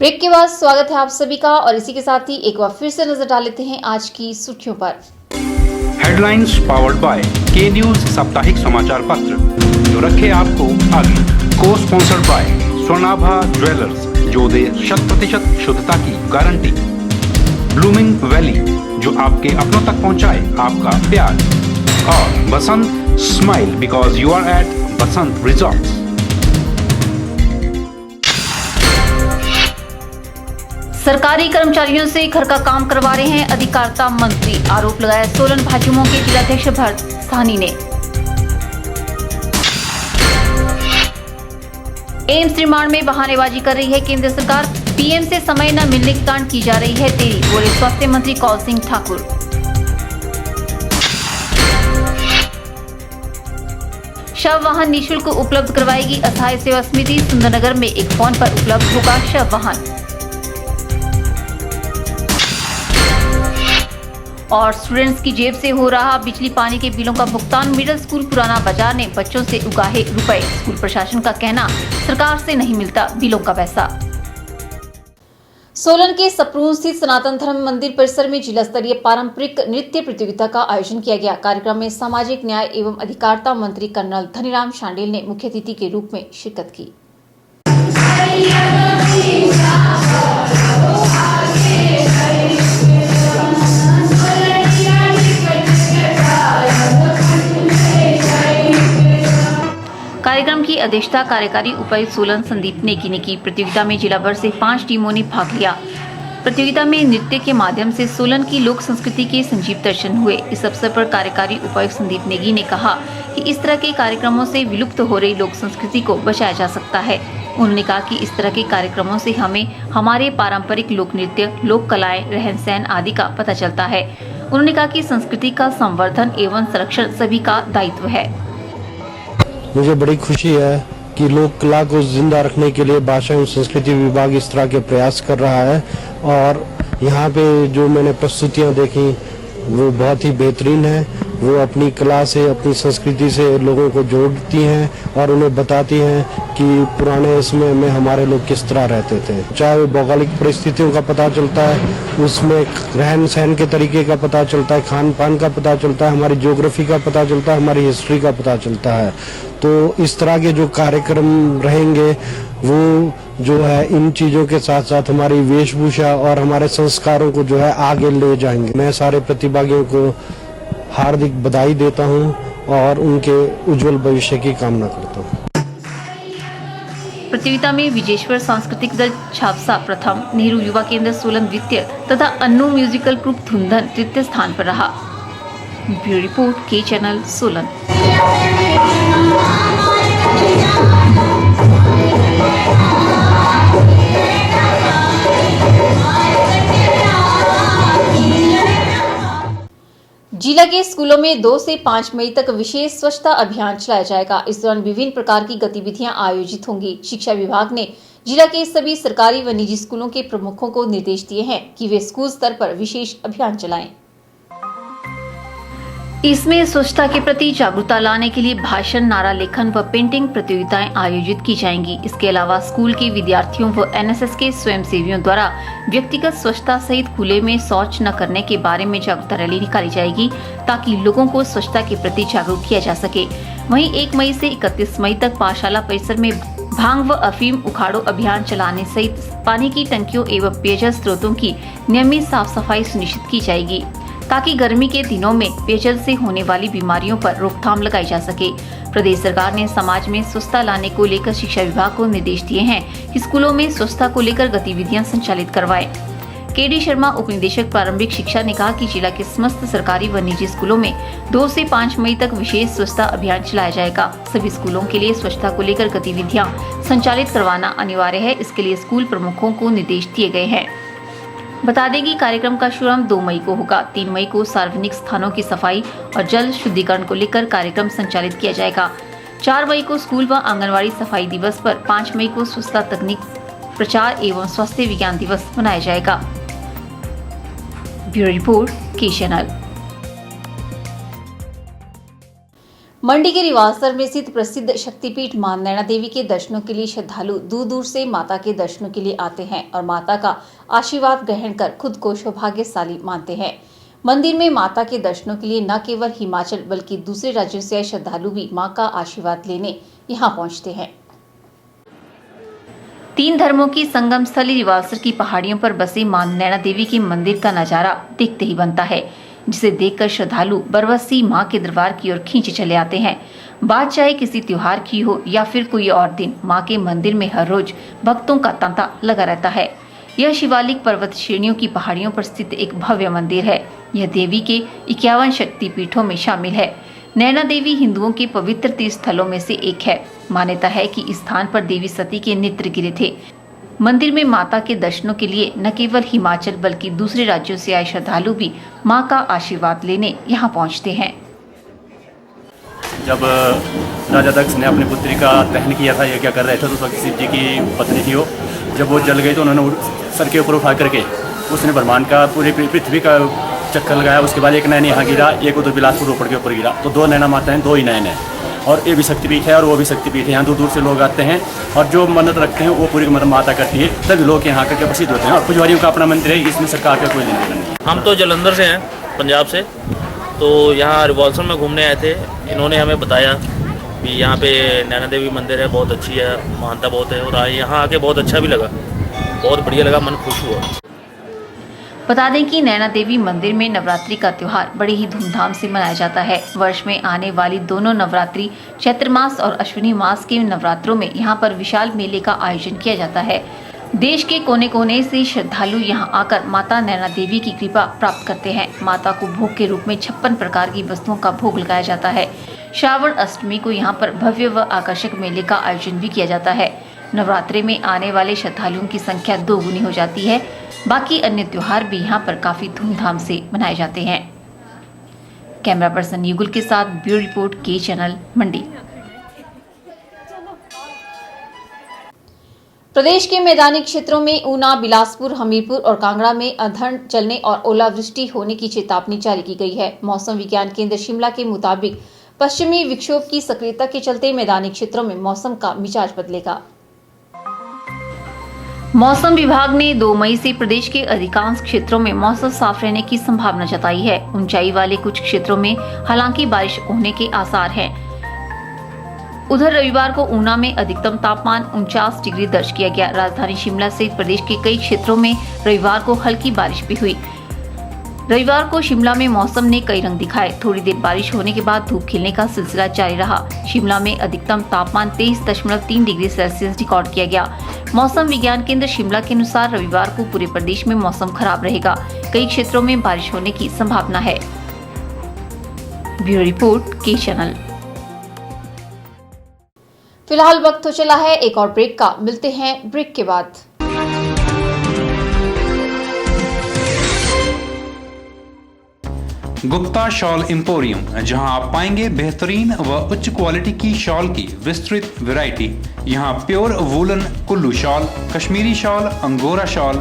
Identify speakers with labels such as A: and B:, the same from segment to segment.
A: Break के बाद स्वागत है आप सभी का और इसी के साथ ही एक बार फिर से नजर डाल लेते हैं आज की सुर्खियों पर।
B: हेडलाइंस पावर्ड बाय के न्यूज साप्ताहिक समाचार पत्र जो रखे आपको आगे। को स्पॉन्सर्ड बाय स्वर्णाभा ज्वेलर्स जो दे 100% शुद्धता की गारंटी। ब्लूमिंग वैली जो आपके अपनों तक पहुंचाए आपका प्यार। और Basant smile because you are at Basant resorts.
A: सरकारी कर्मचारियों से घर का काम करवा रहे हैं अधिकारिता मंत्री, आरोप लगाया सोलन भाजयुमो के जिलाध्यक्ष भरत साहनी ने। एम्स निर्माण में बहानेबाजी कर रही है केंद्र सरकार, पीएम से समय न मिलने के कारण की जा रही है देरी, बोले स्वास्थ्य मंत्री कौल सिंह ठाकुर। शव वाहन निःशुल्क उपलब्ध करवाएगी असहाय सेवा समिति, सुंदरनगर में एक फोन पर उपलब्ध होगा शव वाहन। और स्टूडेंट्स की जेब से हो रहा बिजली पानी के बिलों का भुगतान, मिडिल स्कूल पुराना बाजार ने बच्चों से उगाहे रुपए, स्कूल प्रशासन का कहना सरकार से नहीं मिलता बिलों का पैसा। सोलन के सप्रून स्थित सनातन धर्म मंदिर परिसर में जिला स्तरीय पारंपरिक नृत्य प्रतियोगिता का आयोजन किया गया। कार्यक्रम में सामाजिक न्याय एवं अधिकारिता मंत्री कर्नल धनीराम शांडिल ने मुख्य अतिथि के रूप में शिरकत की। कार्यक्रम की अध्यक्षता कार्यकारी उपायुक्त सोलन संदीप नेगी ने की। प्रतियोगिता में जिला भर से 5 टीमों ने भाग लिया। प्रतियोगिता में नृत्य के माध्यम से सोलन की लोक संस्कृति के संजीव दर्शन हुए। इस अवसर पर कार्यकारी उपायुक्त संदीप नेगी ने कहा कि इस तरह के कार्यक्रमों से विलुप्त हो रही लोक संस्कृति को बचाया जा सकता है। उन्होंने कहा कि इस तरह के कार्यक्रमों से हमें हमारे पारंपरिक लोक नृत्य, लोक कलाएं, रहन सहन आदि का पता चलता है। उन्होंने कहा कि संस्कृति का संवर्धन एवं संरक्षण सभी का दायित्व है।
C: मुझे बड़ी खुशी है कि लोक कला को जिंदा रखने के लिए भाषा एवं संस्कृति विभाग इस तरह के प्रयास कर रहा है और यहाँ पे जो मैंने प्रस्तुतियाँ देखी वो बहुत ही बेहतरीन है। वो अपनी कला से, अपनी संस्कृति से लोगों को जोड़ती हैं और उन्हें बताती हैं कि पुराने समय में हमारे लोग किस तरह रहते थे। चाहे वो भौगोलिक परिस्थितियों का पता चलता है, उसमें रहन सहन के तरीके का पता चलता है, खान पान का पता चलता है, हमारी ज्योग्राफी का पता चलता है, हमारी हिस्ट्री का पता चलता है। तो इस तरह के जो कार्यक्रम रहेंगे वो जो है इन चीज़ों के साथ साथ हमारी वेशभूषा और हमारे संस्कारों को जो है आगे ले जाएंगे। मैं सारे प्रतिभागियों को हार्दिक बधाई देता हूं और उनके उज्जवल भविष्य की कामना करता हूं।
A: प्रतियोगिता में विजेश्वर सांस्कृतिक दल छावसा प्रथम, नेहरू युवा केंद्र सोलन द्वितीय तथा अन्नू म्यूजिकल ग्रुप धुंधन तृतीय स्थान पर रहा। ब्यूरो रिपोर्ट के चैनल सोलन। जिला के स्कूलों में 2 से 5 मई तक विशेष स्वच्छता अभियान चलाया जाएगा। इस दौरान विभिन्न प्रकार की गतिविधियां आयोजित होंगी। शिक्षा विभाग ने जिला के सभी सरकारी व निजी स्कूलों के प्रमुखों को निर्देश दिए हैं कि वे स्कूल स्तर पर विशेष अभियान चलाएं। इसमें स्वच्छता के प्रति जागरूकता लाने के लिए भाषण, नारा लेखन व पेंटिंग प्रतियोगिताएं आयोजित की जाएंगी। इसके अलावा स्कूल के विद्यार्थियों व एनएसएस के स्वयंसेवियों द्वारा व्यक्तिगत स्वच्छता सहित खुले में शौच न करने के बारे में जागरूकता रैली निकाली जाएगी ताकि लोगों को स्वच्छता के प्रति जागरूक किया जा सके। वहीं 1 मई से 31 मई तक पाठशाला परिसर में भांग व अफीम उखाड़ो अभियान चलाने सहित पानी की टंकियों एवं पेयजल स्रोतों की नियमित साफ सफाई सुनिश्चित की जाएगी ताकि गर्मी के दिनों में पेयजल से होने वाली बीमारियों पर रोकथाम लगाई जा सके। प्रदेश सरकार ने समाज में स्वच्छता लाने को लेकर शिक्षा विभाग को निर्देश दिए हैं कि स्कूलों में स्वच्छता को लेकर गतिविधियां संचालित करवाएं। केडी शर्मा, उप निदेशक प्रारंभिक शिक्षा, ने कहा कि जिला के समस्त सरकारी व निजी स्कूलों में 2 से 5 मई तक विशेष स्वच्छता अभियान चलाया जाएगा। सभी स्कूलों के लिए स्वच्छता को लेकर गतिविधियां संचालित करवाना अनिवार्य है। इसके लिए स्कूल प्रमुखों को निर्देश दिए गए हैं। बता दें कि कार्यक्रम का शुभारंभ 2 मई को होगा। 3 मई को सार्वजनिक स्थानों की सफाई और जल शुद्धिकरण को लेकर कार्यक्रम संचालित किया जाएगा। 4 मई को स्कूल व आंगनवाड़ी सफाई दिवस पर, 5 मई को स्वच्छता तकनीक प्रचार एवं स्वास्थ्य विज्ञान दिवस मनाया जाएगा। ब्यूरो रिपोर्ट के चैनल। मंडी के रिवासर में स्थित प्रसिद्ध शक्तिपीठ मां नैना देवी के दर्शनों के लिए श्रद्धालु दूर दूर से माता के दर्शनों के लिए आते हैं और माता का आशीर्वाद ग्रहण कर खुद को सौभाग्यशाली मानते हैं। मंदिर में माता के दर्शनों के लिए न केवल हिमाचल बल्कि दूसरे राज्यों से आए श्रद्धालु भी मां का आशीर्वाद लेने यहां पहुंचते हैं। 3 धर्मों की संगम स्थली रिवासर की पहाड़ियों पर बसे मां नैना देवी के मंदिर का नजारा देखते ही बनता है, जिसे देखकर श्रद्धालु बरबसी मां के दरबार की ओर खींचे चले आते हैं। बात चाहे किसी त्योहार की हो या फिर कोई और दिन, मां के मंदिर में हर रोज भक्तों का तांता लगा रहता है। यह शिवालिक पर्वत श्रेणियों की पहाड़ियों पर स्थित एक भव्य मंदिर है। यह देवी के 51 शक्तिपीठों में शामिल है। नैना देवी हिंदुओं के पवित्र तीर्थ स्थलों में से एक है। मान्यता है कि इस स्थान पर देवी सती के नेत्र गिरे थे। मंदिर में माता के दर्शनों के लिए न केवल हिमाचल बल्कि दूसरे राज्यों से आए श्रद्धालु भी मां का आशीर्वाद लेने यहां पहुंचते हैं।
D: जब राजा दक्ष ने अपनी पुत्री का दहन किया था, यज्ञ कर रहे थे, तो उस वक्त शिव जी की पत्नी थी वो। जब वो जल गई तो उन्होंने सर के ऊपर उठा करके उसने ब्रह्मांड का पूरी पृथ्वी का चक्कर लगाया। उसके बाद एक नैन यहाँ गिरा, एक उधर बिलासपुर रोपड़ के ऊपर गिरा। तो 2 नैना माता हैं, 2 ही नैन हैं। और ये भी शक्तिपीठ है और वो भी शक्तिपीठ है। यहाँ दूर दूर से लोग आते हैं और जो मन्नत रखते हैं वो पूरी मन्नत माता करती है, तभी लोग यहाँ करके प्रसिद्ध होते हैं। और पुजवारियों का अपना मंदिर है, इसमें सरकार का कोई लेना नहीं।
E: हम तो जलंधर से हैं, पंजाब से। तो यहाँ रिवाल्सर में घूमने आए थे। इन्होंने हमें बताया कि यहाँ पे नैना देवी मंदिर है, बहुत अच्छी है, मान्यता बहुत है। और यहाँ आके बहुत अच्छा भी लगा, बहुत बढ़िया लगा, मन खुश हुआ।
A: बता दें कि नैना देवी मंदिर में नवरात्रि का त्योहार बड़े ही धूमधाम से मनाया जाता है। वर्ष में आने वाली दोनों नवरात्रि, चैत्र मास और अश्विनी मास के नवरात्रों में यहाँ पर विशाल मेले का आयोजन किया जाता है। देश के कोने कोने से श्रद्धालु यहाँ आकर माता नैना देवी की कृपा प्राप्त करते हैं। माता को भोग के रूप में 56 प्रकार की वस्तुओं का भोग लगाया जाता है। श्रावण अष्टमी को यहाँ पर भव्य व आकर्षक मेले का आयोजन भी किया जाता है। नवरात्रि में आने वाले श्रद्धालुओं की संख्या 2 गुनी हो जाती है। बाकी अन्य त्योहार भी यहाँ पर काफी धूमधाम से मनाए जाते हैं। कैमरा पर्सन युगल के साथ ब्यूरो रिपोर्ट, के चैनल, मंडी। प्रदेश के मैदानी क्षेत्रों में ऊना, बिलासपुर, हमीरपुर और कांगड़ा में अंधड़ चलने और ओलावृष्टि होने की चेतावनी जारी की गई है। मौसम विज्ञान केंद्र शिमला के मुताबिक पश्चिमी विक्षोभ की सक्रियता के चलते मैदानी क्षेत्रों में मौसम का मिजाज बदलेगा। मौसम विभाग ने 2 मई से प्रदेश के अधिकांश क्षेत्रों में मौसम साफ रहने की संभावना जताई है। ऊंचाई वाले कुछ क्षेत्रों में हालांकि बारिश होने के आसार हैं। उधर रविवार को ऊना में अधिकतम तापमान 49 डिग्री दर्ज किया गया। राजधानी शिमला सहित प्रदेश के कई क्षेत्रों में रविवार को हल्की बारिश भी हुई। रविवार को शिमला में मौसम ने कई रंग दिखाए। थोड़ी देर बारिश होने के बाद धूप खिलने का सिलसिला जारी रहा। शिमला में अधिकतम तापमान 23.3 डिग्री सेल्सियस रिकॉर्ड किया गया। मौसम विज्ञान केंद्र शिमला के अनुसार रविवार को पूरे प्रदेश में मौसम खराब रहेगा। कई क्षेत्रों में बारिश होने की संभावना है। ब्यूरो रिपोर्ट, के चैनल। फिलहाल वक्त हो चला है एक और ब्रेक का। मिलते हैं ब्रेक के बाद।
B: गुप्ता शॉल एम्पोरियम, जहां आप पाएंगे बेहतरीन व उच्च क्वालिटी की शॉल की विस्तृत वैरायटी। यहां pure woollen Kullu shawl, Kashmiri shawl, angora shawl,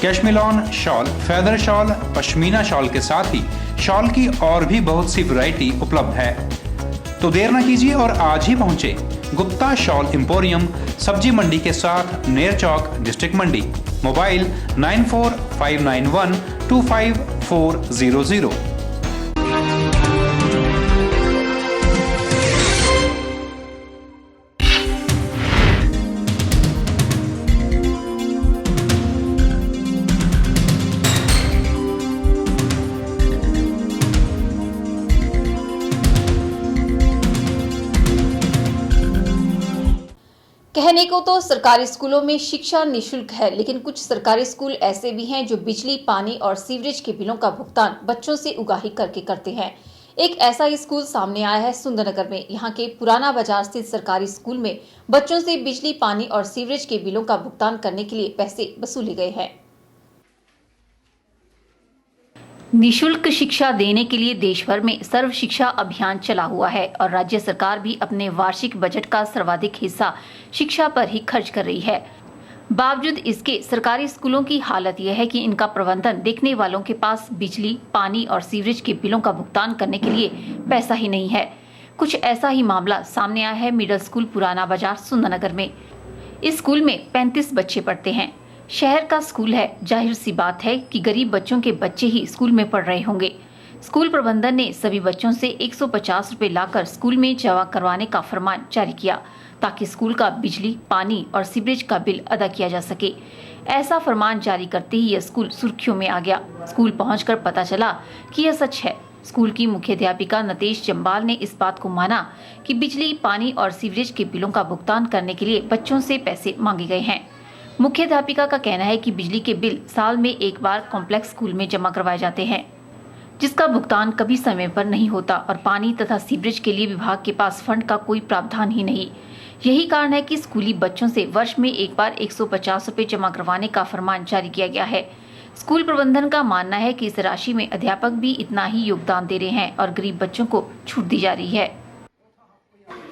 B: Cashmilon shawl, feather shawl, pashmina shawl के साथ ही शॉल की और भी बहुत सी वैरायटी उपलब्ध है। तो देर न कीजिए और आज ही पहुंचे गुप्ता शॉल एम्पोरियम, सब्जी मंडी के साथ, नेर चौक, डिस्ट्रिक्ट मंडी। मोबाइल 9459125400।
A: कहने को तो सरकारी स्कूलों में शिक्षा निःशुल्क है, लेकिन कुछ सरकारी स्कूल ऐसे भी हैं जो बिजली, पानी और सीवरेज के बिलों का भुगतान बच्चों से उगाही करके करते हैं। एक ऐसा ही स्कूल सामने आया है सुंदरनगर में। यहाँ के पुराना बाजार स्थित सरकारी स्कूल में बच्चों से बिजली, पानी और सीवरेज के बिलों का भुगतान करने के लिए पैसे वसूले गए हैं। निःशुल्क शिक्षा देने के लिए देश भर में सर्व शिक्षा अभियान चला हुआ है और राज्य सरकार भी अपने वार्षिक बजट का सर्वाधिक हिस्सा शिक्षा पर ही खर्च कर रही है। बावजूद इसके सरकारी स्कूलों की हालत यह है कि इनका प्रबंधन देखने वालों के पास बिजली, पानी और सीवरेज के बिलों का भुगतान करने के लिए पैसा ही नहीं है। कुछ ऐसा ही मामला सामने आया है मिडिल स्कूल पुराना बाजार सुंदरनगर में। इस स्कूल में 35 बच्चे पढ़ते हैं। शहर का स्कूल है, जाहिर सी बात है कि गरीब बच्चों के बच्चे ही स्कूल में पढ़ रहे होंगे। स्कूल प्रबंधन ने सभी बच्चों से 150 रुपए लाकर स्कूल में जमा करवाने का फरमान जारी किया ताकि स्कूल का बिजली, पानी और सीवरेज का बिल अदा किया जा सके। ऐसा फरमान जारी करते ही यह स्कूल सुर्खियों में आ गया। स्कूल पहुंचकर पता चला कि यह सच है। स्कूल की मुख्याध्यापिका नतेश जम्बाल ने इस बात को माना कि बिजली, पानी और सीवरेज के बिलों का भुगतान करने के लिए बच्चों से पैसे मांगे गए हैं। मुख्याध्यापिका का कहना है कि बिजली के बिल साल में एक बार कॉम्प्लेक्स स्कूल में जमा करवाए जाते हैं, जिसका भुगतान कभी समय पर नहीं होता और पानी तथा सीवरेज के लिए विभाग के पास फंड का कोई प्रावधान ही नहीं। यही कारण है कि स्कूली बच्चों से वर्ष में एक बार 150 रुपए जमा करवाने का फरमान जारी किया गया है। स्कूल प्रबंधन का मानना है कि इस राशि में अध्यापक भी इतना ही योगदान दे रहे हैं और गरीब बच्चों को छूट दी जा रही है।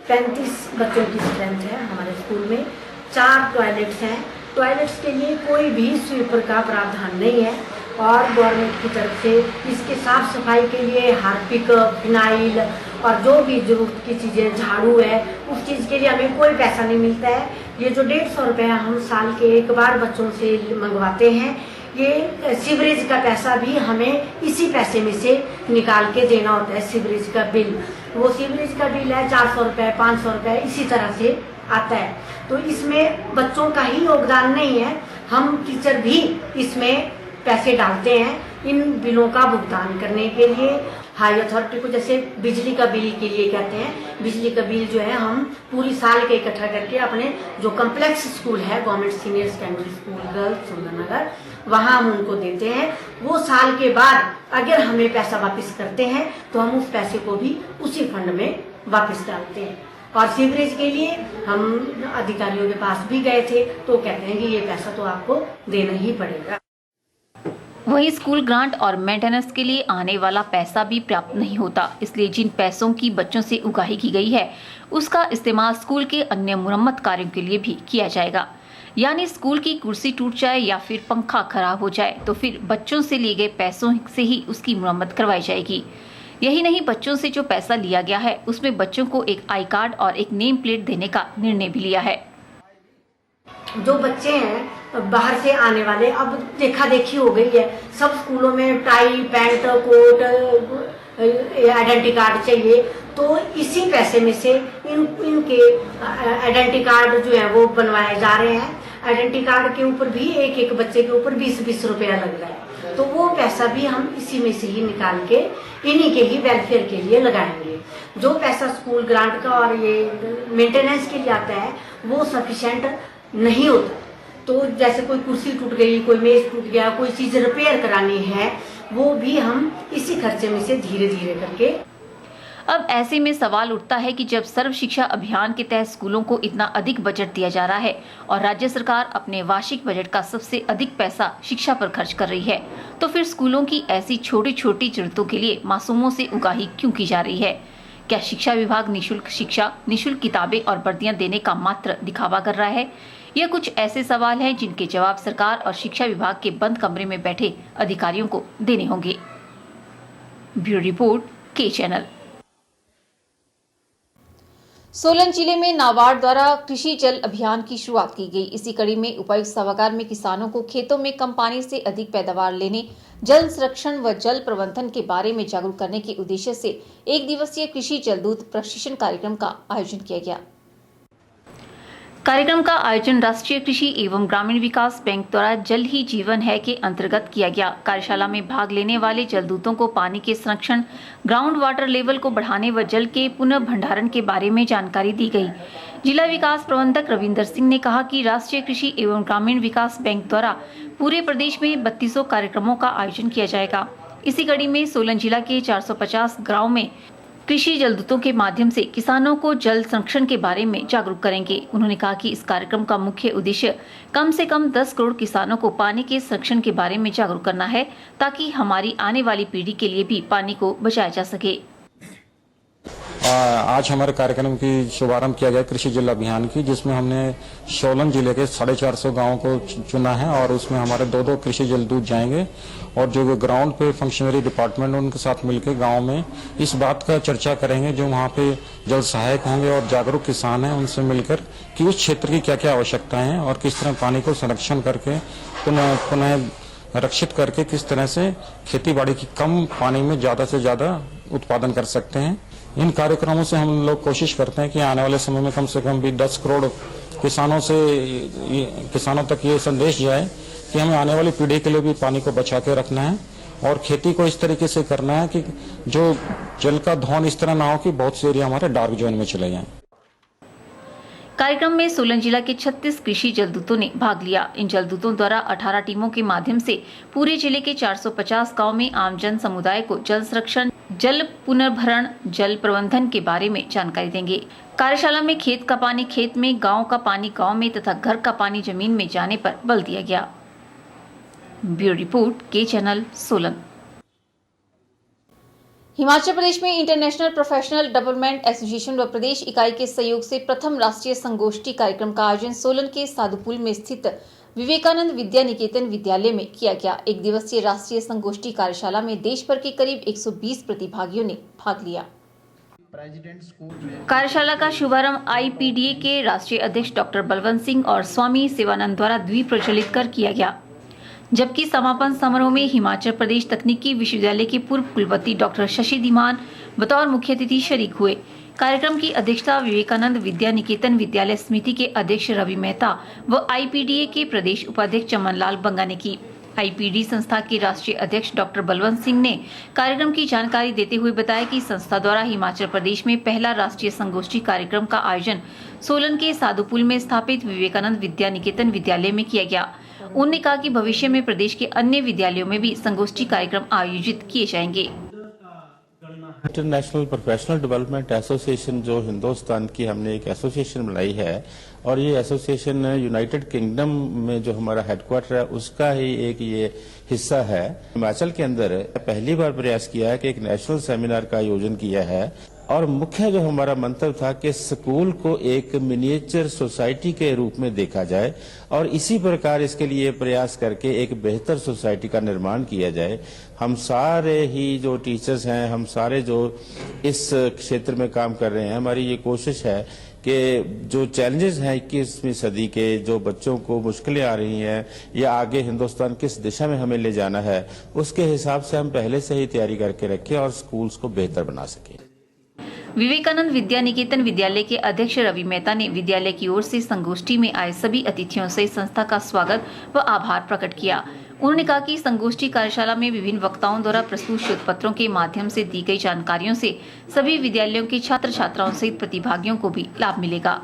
F: 35 बच्चों की स्ट्रेंथ है हमारे स्कूल में। 4 टॉयलेट्स हैं। टॉयलेट्स के लिए कोई भी स्वीपर का प्रावधान नहीं है और गवर्नमेंट की तरफ से इसके साफ सफाई के लिए हार्पिक, फिनाइल और जो भी जरूरत की चीज़ें, झाड़ू है, उस चीज़ के लिए हमें कोई पैसा नहीं मिलता है। ये जो 150 रुपये हम साल के एक बार बच्चों से मंगवाते हैं, ये सीवरेज का पैसा भी हमें इसी पैसे में से निकाल के देना होता है। सीवरेज का बिल, वो सीवरेज का बिल है 400 रुपये, 500 रुपये, इसी तरह से आता है। तो इसमें बच्चों का ही योगदान नहीं है, हम टीचर भी इसमें पैसे डालते हैं इन बिलों का भुगतान करने के लिए। हाई अथॉरिटी को जैसे बिजली का बिल के लिए कहते हैं, बिजली का बिल जो है हम पूरी साल के इकट्ठा करके अपने जो कॉम्प्लेक्स स्कूल है, government senior secondary school girls Sundarnagar, वहाँ हम उनको देते हैं। वो साल के बाद अगर हमें पैसा वापस करते हैं तो हम उस पैसे को भी उसी फंड में वापस डालते हैं। और सीवरेज के लिए हम अधिकारियों के पास भी गए थे तो कहते हैं कि ये पैसा तो आपको देना ही पड़ेगा।
A: वहीं स्कूल ग्रांट और मेंटेनेंस के लिए आने वाला पैसा भी प्राप्त नहीं होता, इसलिए जिन पैसों की बच्चों से उगाही की गई है उसका इस्तेमाल स्कूल के अन्य मुरम्मत कार्यों के लिए भी किया जाएगा। यानी स्कूल की कुर्सी टूट जाए या फिर पंखा खराब हो जाए तो फिर बच्चों से लिए गए पैसों से ही उसकी मुरम्मत करवाई जाएगी। यही नहीं, बच्चों से जो पैसा लिया गया है उसमें बच्चों को एक आई कार्ड और एक नेम प्लेट देने का निर्णय भी लिया है।
F: जो बच्चे हैं बाहर से आने वाले, अब देखा देखी हो गई है, सब स्कूलों में tie, pants, coat, identity card चाहिए। तो इसी पैसे में से इनके आइडेंटिटी कार्ड जो है वो बनवाए जा रहे हैं। आइडेंटिटी कार्ड के ऊपर भी एक एक बच्चे के ऊपर 20-20 रुपया लग रहा है। तो वो पैसा भी हम इसी में से ही निकाल के इन्हीं के ही वेलफेयर के लिए लगाएंगे। जो पैसा स्कूल ग्रांट का और ये मेंटेनेंस के लिए आता है वो सफिशिएंट नहीं होता। तो जैसे कोई कुर्सी टूट गई, कोई मेज टूट गया, कोई चीज रिपेयर करानी है, वो भी हम इसी खर्चे में से धीरे धीरे करके।
A: अब ऐसे में सवाल उठता है कि जब सर्व शिक्षा अभियान के तहत स्कूलों को इतना अधिक बजट दिया जा रहा है और राज्य सरकार अपने वार्षिक बजट का सबसे अधिक पैसा शिक्षा पर खर्च कर रही है, तो फिर स्कूलों की ऐसी छोटी छोटी जरूरतों के लिए मासूमों से उगाही क्यों की जा रही है? क्या शिक्षा विभाग निःशुल्क शिक्षा, निःशुल्क किताबें और वर्दियां देने का मात्र दिखावा कर रहा है? यह कुछ ऐसे सवाल हैं जिनके जवाब सरकार और शिक्षा विभाग के बंद कमरे में बैठे अधिकारियों को देने होंगे। ब्यूरो रिपोर्ट, के चैनल। सोलन जिले में नाबार्ड द्वारा कृषि जल अभियान की शुरुआत की गई। इसी कड़ी में उपायुक्त सभागार में किसानों को खेतों में कम पानी से अधिक पैदावार लेने, जल संरक्षण व जल प्रबंधन के बारे में जागरूक करने के उद्देश्य से 1 दिवसीय कृषि जलदूत प्रशिक्षण कार्यक्रम का आयोजन किया गया। कार्यक्रम का आयोजन राष्ट्रीय कृषि एवं ग्रामीण विकास बैंक द्वारा जल ही जीवन है के अंतर्गत किया गया। कार्यशाला में भाग लेने वाले जलदूतों को पानी के संरक्षण, ग्राउंड वाटर लेवल को बढ़ाने व जल के पुनः भंडारण के बारे में जानकारी दी गई। जिला विकास प्रबंधक रविंदर सिंह ने कहा कि राष्ट्रीय कृषि एवं ग्रामीण विकास बैंक द्वारा पूरे प्रदेश में 3200 कार्यक्रमों का आयोजन किया जाएगा। इसी कड़ी में सोलन जिला के 450 गाँव में कृषि जलदूतों के माध्यम से किसानों को जल संरक्षण के बारे में जागरूक करेंगे। उन्होंने कहा कि इस कार्यक्रम का मुख्य उद्देश्य कम से कम 10 करोड़ किसानों को पानी के संरक्षण के बारे में जागरूक करना है, ताकि हमारी आने वाली पीढ़ी के लिए भी पानी को बचाया जा सके।
G: आज हमारे कार्यक्रम की शुभारंभ किया गया कृषि जल अभियान की, जिसमें हमने सोलन जिले के 450 गांवों को चुना है और उसमें हमारे 2-2 कृषि जल दूत जाएंगे और जो ग्राउंड पे फंक्शनरी डिपार्टमेंट उनके साथ मिलकर गांव में इस बात का चर्चा करेंगे, जो वहां पे जल सहायक होंगे और जागरूक किसान हैं उनसे मिलकर कि उस क्षेत्र की क्या क्या आवश्यकताएं हैं और किस तरह पानी को संरक्षण करके पुनः रक्षित करके किस तरह से खेती बाड़ी की कम पानी में ज्यादा से ज्यादा उत्पादन कर सकते हैं। इन कार्यक्रमों से हम लोग कोशिश करते हैं कि आने वाले समय में कम से कम भी 10 करोड़ किसानों तक ये संदेश जाए कि हमें आने वाली पीढ़ी के लिए भी पानी को बचा के रखना है और खेती को इस तरीके से करना है कि जो जल का धौन इस तरह ना हो कि बहुत से एरिया हमारे डार्क जोन में चले जाएं।
A: कार्यक्रम में सोलन जिला के 36 कृषि जलदूतों ने भाग लिया। इन जलदूतों द्वारा 18 टीमों के माध्यम से पूरे जिले के 450 गांव में आम जन समुदाय को जल संरक्षण, जल पुनर्भरण, जल प्रबंधन के बारे में जानकारी देंगे। कार्यशाला में खेत का पानी खेत में, गांव का पानी गांव में तथा घर का पानी जमीन में जाने पर बल दिया गया। ब्यूरो रिपोर्ट, के चैनल, सोलन। हिमाचल प्रदेश में इंटरनेशनल प्रोफेशनल डेवलपमेंट एसोसिएशन व प्रदेश इकाई के सहयोग से प्रथम राष्ट्रीय संगोष्ठी कार्यक्रम का आयोजन सोलन के साधुपुल में स्थित विवेकानंद विद्या निकेतन विद्यालय में किया गया। एक दिवसीय राष्ट्रीय संगोष्ठी कार्यशाला में देश भर के करीब 120 प्रतिभागियों ने भाग लिया। कार्यशाला का शुभारंभ आईपीडीए के राष्ट्रीय अध्यक्ष डॉक्टर बलवंत सिंह और स्वामी शिवानंद द्वारा द्वीप प्रज्वलित कर किया गया, जबकि समापन समारोह में हिमाचल प्रदेश तकनीकी विश्वविद्यालय के पूर्व कुलपति डॉक्टर शशि धीमान बतौर मुख्य अतिथि शरीक हुए। कार्यक्रम की अध्यक्षता विवेकानंद विद्या निकेतन विद्यालय समिति के अध्यक्ष रवि मेहता व आईपीडीए के प्रदेश उपाध्यक्ष चमन लाल बंगा ने की। आईपीडी संस्था के राष्ट्रीय अध्यक्ष डॉक्टर बलवंत सिंह ने कार्यक्रम की जानकारी देते हुए बताया कि संस्था द्वारा हिमाचल प्रदेश में पहला राष्ट्रीय संगोष्ठी कार्यक्रम का आयोजन सोलन के साधुपुल में स्थापित विवेकानंद विद्या निकेतन विद्यालय में किया गया। उन्होंने कहा कि भविष्य में प्रदेश के अन्य विद्यालयों में भी संगोष्ठी कार्यक्रम आयोजित किए जाएंगे।
H: इंटरनेशनल प्रोफेशनल डेवलपमेंट एसोसिएशन जो हिंदुस्तान की हमने एक एसोसिएशन बनाई है और ये एसोसिएशन यूनाइटेड किंगडम में जो हमारा हेडक्वार्टर है उसका ही एक ये हिस्सा है। हिमाचल के अंदर पहली बार प्रयास किया है कि एक नेशनल सेमिनार का आयोजन किया है और मुख्य जो हमारा मंतव्य था कि स्कूल को एक मिनिएचर सोसाइटी के रूप में देखा जाए और इसी प्रकार इसके लिए प्रयास करके एक बेहतर सोसाइटी का निर्माण किया जाए। हम सारे ही जो टीचर्स हैं, हम सारे जो इस क्षेत्र में काम कर रहे हैं, हमारी ये कोशिश है कि जो चैलेंजेस हैं 21वीं सदी के, जो बच्चों को मुश्किलें आ रही हैं या आगे हिंदुस्तान किस दिशा में हमें ले जाना है, उसके हिसाब से हम पहले से ही तैयारी करके रखें और स्कूल्स को बेहतर बना सकें।
A: विवेकानंद विद्या निकेतन विद्यालय के अध्यक्ष रवि मेहता ने विद्यालय की ओर से संगोष्ठी में आए सभी अतिथियों से संस्था का स्वागत व आभार प्रकट किया। उन्होंने कहा कि संगोष्ठी कार्यशाला में विभिन्न वक्ताओं द्वारा प्रस्तुत शोध पत्रों के माध्यम से दी गई जानकारियों से सभी विद्यालयों के छात्र छात्राओं सहित प्रतिभागियों को भी लाभ मिलेगा।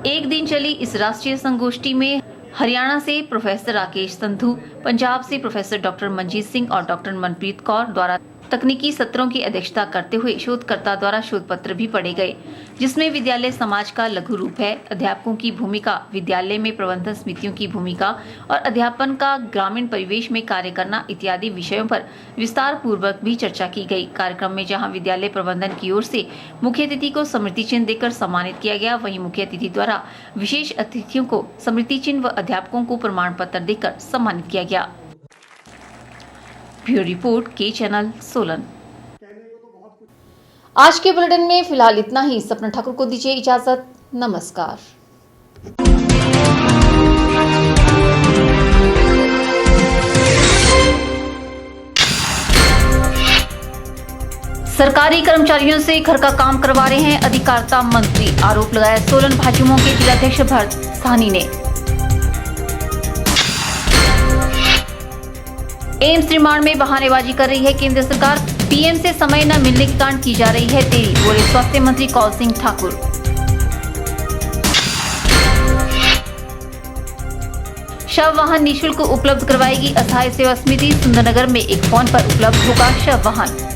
A: एक दिन चली इस राष्ट्रीय संगोष्ठी में हरियाणा से प्रोफेसर राकेश संधू, पंजाब से प्रोफेसर डॉक्टर मंजीत सिंह और डॉक्टर मनप्रीत कौर द्वारा तकनीकी सत्रों की अध्यक्षता करते हुए शोधकर्ता द्वारा शोध पत्र भी पढ़े गए, जिसमें विद्यालय समाज का लघु रूप है, अध्यापकों की भूमिका, विद्यालय में प्रबंधन समितियों की भूमिका और अध्यापन का ग्रामीण परिवेश में कार्य करना इत्यादि विषयों पर विस्तार पूर्वक भी चर्चा की गई। कार्यक्रम में जहां विद्यालय प्रबंधन की ओर से मुख्य अतिथि को स्मृति चिन्ह देकर सम्मानित किया गया, वहीं मुख्य अतिथि द्वारा विशेष अतिथियों को स्मृति चिन्ह व अध्यापकों को प्रमाण पत्र देकर सम्मानित किया गया। ब्यूरो रिपोर्ट, के चैनल, सोलन। आज के बुलेटिन में फिलहाल इतना ही। सपना ठाकुर को दीजिए इजाजत। नमस्कार। सरकारी कर्मचारियों से घर का काम करवा रहे हैं अधिकारिता मंत्री, आरोप लगाया सोलन भाजयुमो के जिलाध्यक्ष भरत साहनी ने। एम्स निर्माण में बहानेबाजी कर रही है केंद्र सरकार, पीएम से समय न मिलने के कारण की जा रही है देरी, बोले स्वास्थ्य मंत्री कौल सिंह ठाकुर। शव वाहन निःशुल्क उपलब्ध करवाएगी असहाय सेवा समिति, सुंदरनगर में एक फोन पर उपलब्ध होगा शव वाहन।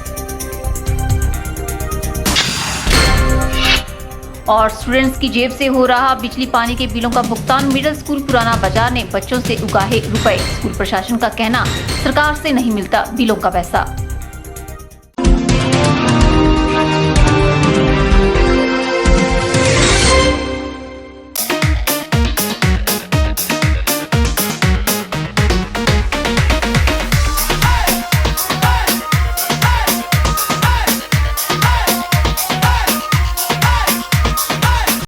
A: और स्टूडेंट्स की जेब से हो रहा बिजली पानी के बिलों का भुगतान, मिडिल स्कूल पुराना बाजार ने बच्चों से उगाहे रुपए, स्कूल प्रशासन का कहना सरकार से नहीं मिलता बिलों का पैसा।